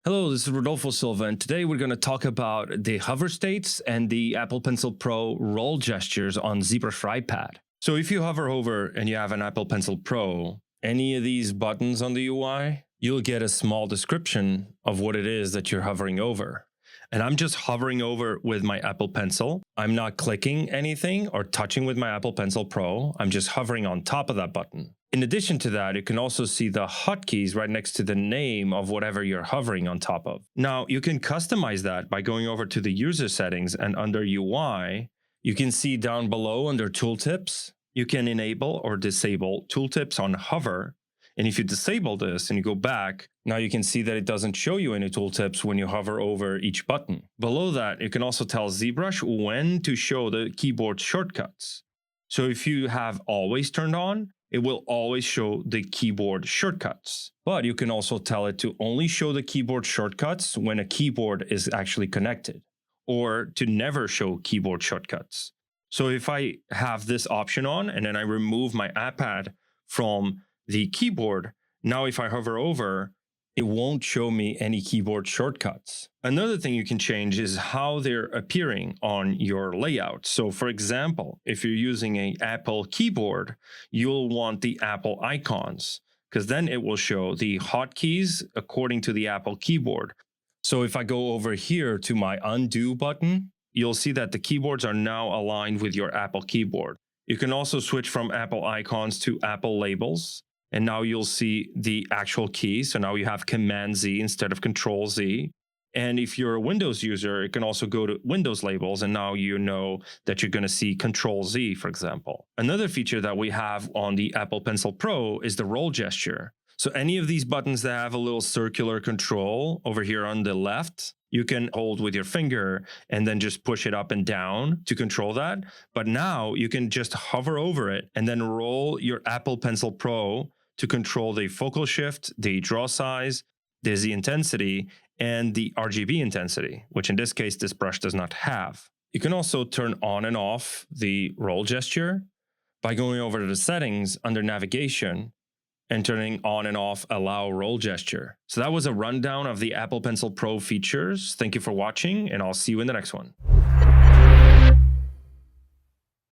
Hello, this is Rodolfo Silva, and today we're going to talk about the hover states and the Apple Pencil Pro roll gestures on ZBrush for iPad. So if you hover over and you have an Apple Pencil Pro, any of these buttons on the UI, you'll get a small description of what it is that you're hovering over. And I'm just hovering over with my Apple Pencil. I'm not clicking anything or touching with my Apple Pencil Pro. I'm just hovering on top of that button. In addition to that, you can also see the hotkeys right next to the name of whatever you're hovering on top of. Now, you can customize that by going over to the user settings, and under UI, you can see down below under tooltips, you can enable or disable tooltips on hover. And if you disable this and you go back, now you can see that it doesn't show you any tooltips when you hover over each button. Below that, you can also tell ZBrush when to show the keyboard shortcuts. So if you have always turned on, it will always show the keyboard shortcuts. But you can also tell it to only show the keyboard shortcuts when a keyboard is actually connected, or to never show keyboard shortcuts. So if I have this option on and then I remove my iPad from the keyboard, now if I hover over, it won't show me any keyboard shortcuts. Another thing you can change is how they're appearing on your layout. So for example, if you're using an Apple keyboard, you'll want the Apple icons, because then it will show the hotkeys according to the Apple keyboard. So if I go over here to my undo button, you'll see that the keyboards are now aligned with your Apple keyboard. You can also switch from Apple icons to Apple labels. And now you'll see the actual key. So now you have Command Z instead of Control Z. And if you're a Windows user, it can also go to Windows labels. And now you know that you're going to see Control Z, for example. Another feature that we have on the Apple Pencil Pro is the roll gesture. So any of these buttons that have a little circular control over here on the left, you can hold with your finger and then just push it up and down to control that. But now you can just hover over it and then roll your Apple Pencil Pro to control the focal shift, the draw size, the Z intensity, and the RGB intensity, which in this case, this brush does not have. You can also turn on and off the roll gesture by going over to the settings under navigation and turning on and off allow roll gesture. So that was a rundown of the Apple Pencil Pro features. Thank you for watching, and I'll see you in the next one.